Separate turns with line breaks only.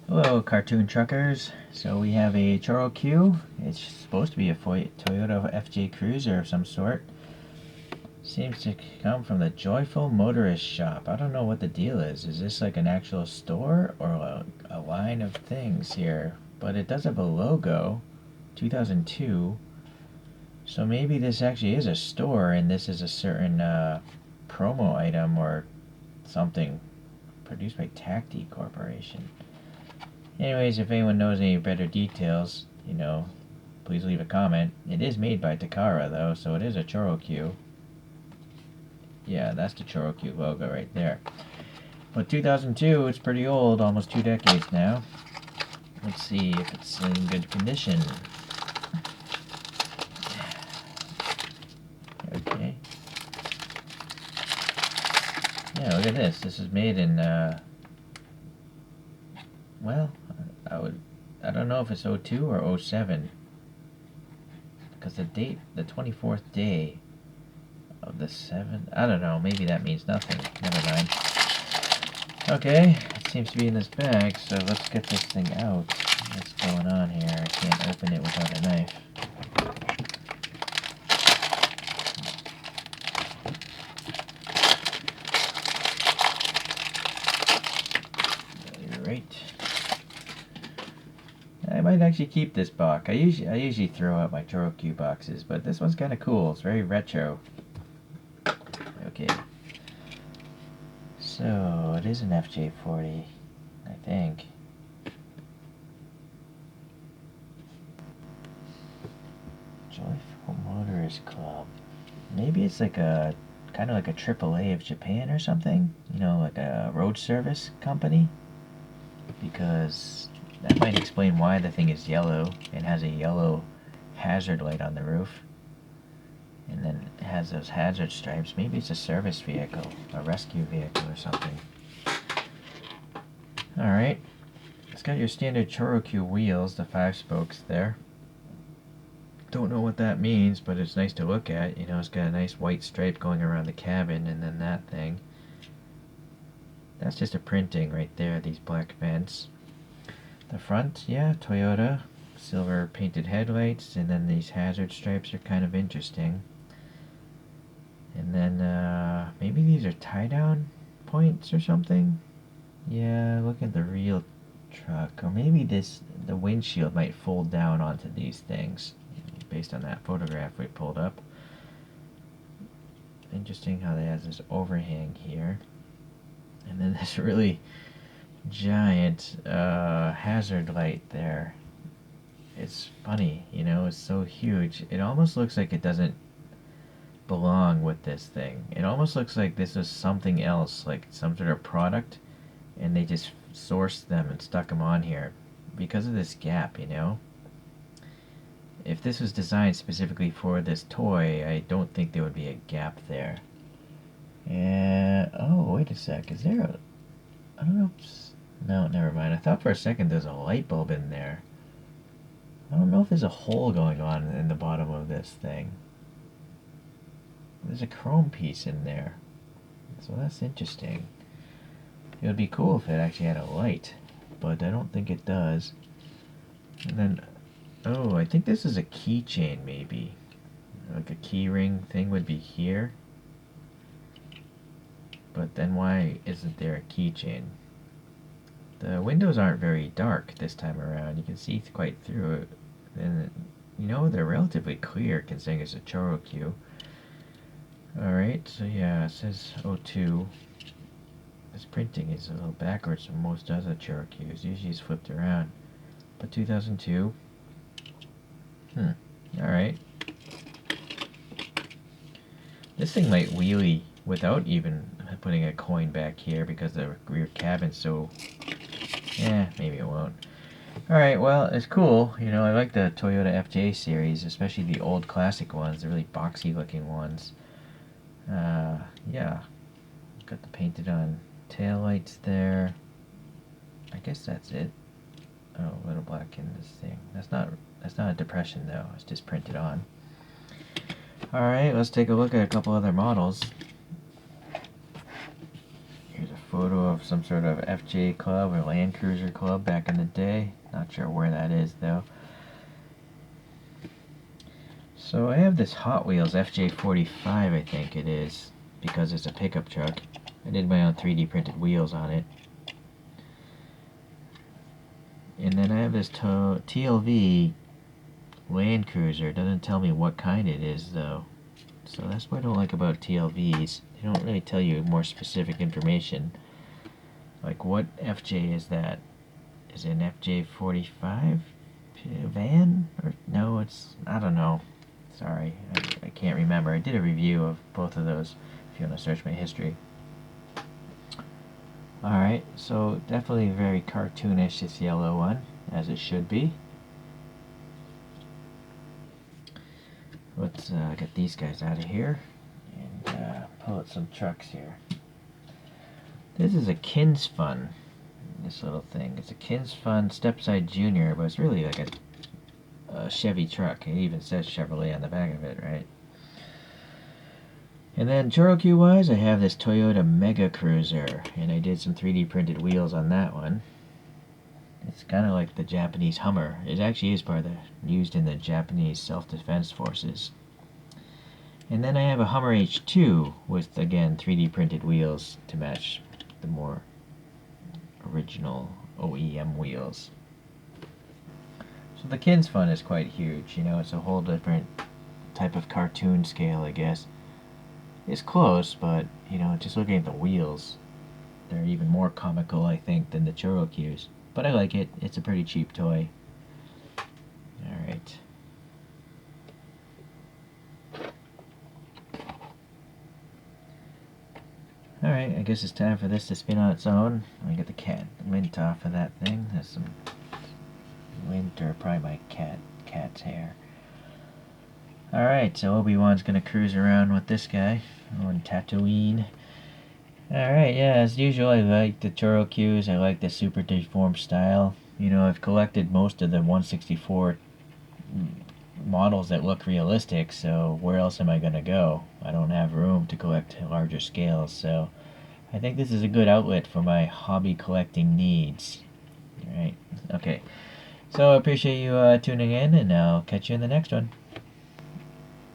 Hello, cartoon truckers. So we have a Choro-Q. It's supposed to be a Toyota FJ Cruiser of some sort. Seems to come from the Joyful Motorist shop. I don't know what the deal is. Is this like an actual store or a line of things here? But it does have a logo, 2002. So maybe this actually is a store and this is a certain promo item or something produced by Tacti Corporation. Anyways, if anyone knows any better details, please leave a comment. It is made by Takara, though, so it is a Choro-Q. Yeah, that's the Choro-Q logo right there. But 2002, it's pretty old, almost 2 decades now. Let's see if it's in good condition. Okay. Yeah, look at this. This is made in, well, I don't know if it's 02 or 07. Because the date, the 24th day of the 7th, I don't know, maybe that means nothing. Never mind. Okay, it seems to be in this bag, so let's get this thing out. What's going on here? I can't open it without a knife. Right. I might actually keep this box. I usually throw out my ChoroQ boxes, but this one's kind of cool. It's very retro. Okay. So, it is an FJ40, I think. Joyful Motorist Club. Maybe it's like a, kind of like a AAA of Japan or something? Like a road service company? Because that might explain why the thing is yellow and has a yellow hazard light on the roof. And then it has those hazard stripes. Maybe it's a service vehicle, a rescue vehicle or something. Alright. It's got your standard ChoroQ wheels, the 5 spokes there. Don't know what that means, but it's nice to look at. It's got a nice white stripe going around the cabin, and then that thing. That's just a printing right there, these black vents. The front, yeah, Toyota. Silver painted headlights, and then these hazard stripes are kind of interesting. And then, maybe these are tie-down points or something? Yeah, look at the real truck. Or maybe the windshield might fold down onto these things, based on that photograph we pulled up. Interesting how they have this overhang here. And then this really giant hazard light there. It's funny, it's so huge. It almost looks like it doesn't belong with this thing. It almost looks like this is something else, like some sort of product, and they just sourced them and stuck them on here because of this gap, If this was designed specifically for this toy, I don't think there would be a gap there. And, oh, wait a sec, is there a, I don't know, no, never mind. I thought for a second there's a light bulb in there. I don't know if there's a hole going on in the bottom of this thing. There's a chrome piece in there. So that's interesting. It would be cool if it actually had a light, but I don't think it does. And then, oh, I think this is a keychain maybe. Like a key ring thing would be here. But then why isn't there a keychain? The windows aren't very dark this time around. You can see quite through it. And, they're relatively clear considering it's a ChoroQ. Alright, so yeah, it says 02. This printing is a little backwards from most other ChoroQs. Usually it's flipped around. But 2002. Alright. This thing might wheelie without even putting a coin back here because the rear cabin's so... maybe it won't. Alright, well, it's cool. I like the Toyota FJ series, especially the old classic ones, the really boxy looking ones. Yeah. Got the painted on tail lights there. I guess that's it. Oh, a little black in this thing. That's not a depression though, it's just printed on. Alright, let's take a look at a couple other models. Here's a photo of some sort of FJ club or Land Cruiser club back in the day. Not sure where that is though. So I have this Hot Wheels FJ45, I think it is, because it's a pickup truck. I did my own 3D printed wheels on it. And then I have this TLV Land Cruiser. It doesn't tell me what kind it is though. So that's what I don't like about TLVs. They don't really tell you more specific information. Like, what FJ is that? Is it an FJ45 van? Or no, it's, I don't know. Sorry, I can't remember. I did a review of both of those if you want to search my history. Alright, so definitely very cartoonish, this yellow one, as it should be. Let's get these guys out of here and pull out some trucks here. This is a Kinsfun, this little thing. It's a Kinsfun Stepside Junior, but it's really like a Chevy truck. It even says Chevrolet on the back of it, right? And then ChoroQ wise, I have this Toyota Mega Cruiser, and I did some 3D printed wheels on that one. It's kind of like the Japanese Hummer. It actually is part of used in the Japanese self-defense forces. And then I have a Hummer H2 with, again, 3D printed wheels to match the more original OEM wheels. So the Kinsfun is quite huge, you know, it's a whole different type of cartoon scale, I guess. It's close, but, you know, just looking at the wheels, they're even more comical, I think, than the ChoroQs. But I like it. It's a pretty cheap toy. Alright. Alright, I guess it's time for this to spin on its own. Let me get the lint off of that thing. There's some lint, or probably my cat's hair. Alright, so Obi-Wan's gonna cruise around with this guy on Tatooine. Alright, yeah, as usual, I like the ChoroQs. I like the super deformed style. You know, I've collected most of the 164 models that look realistic, so where else am I gonna go? I don't have room to collect larger scales, so I think this is a good outlet for my hobby collecting needs. Alright, okay. So I appreciate you tuning in, and I'll catch you in the next one.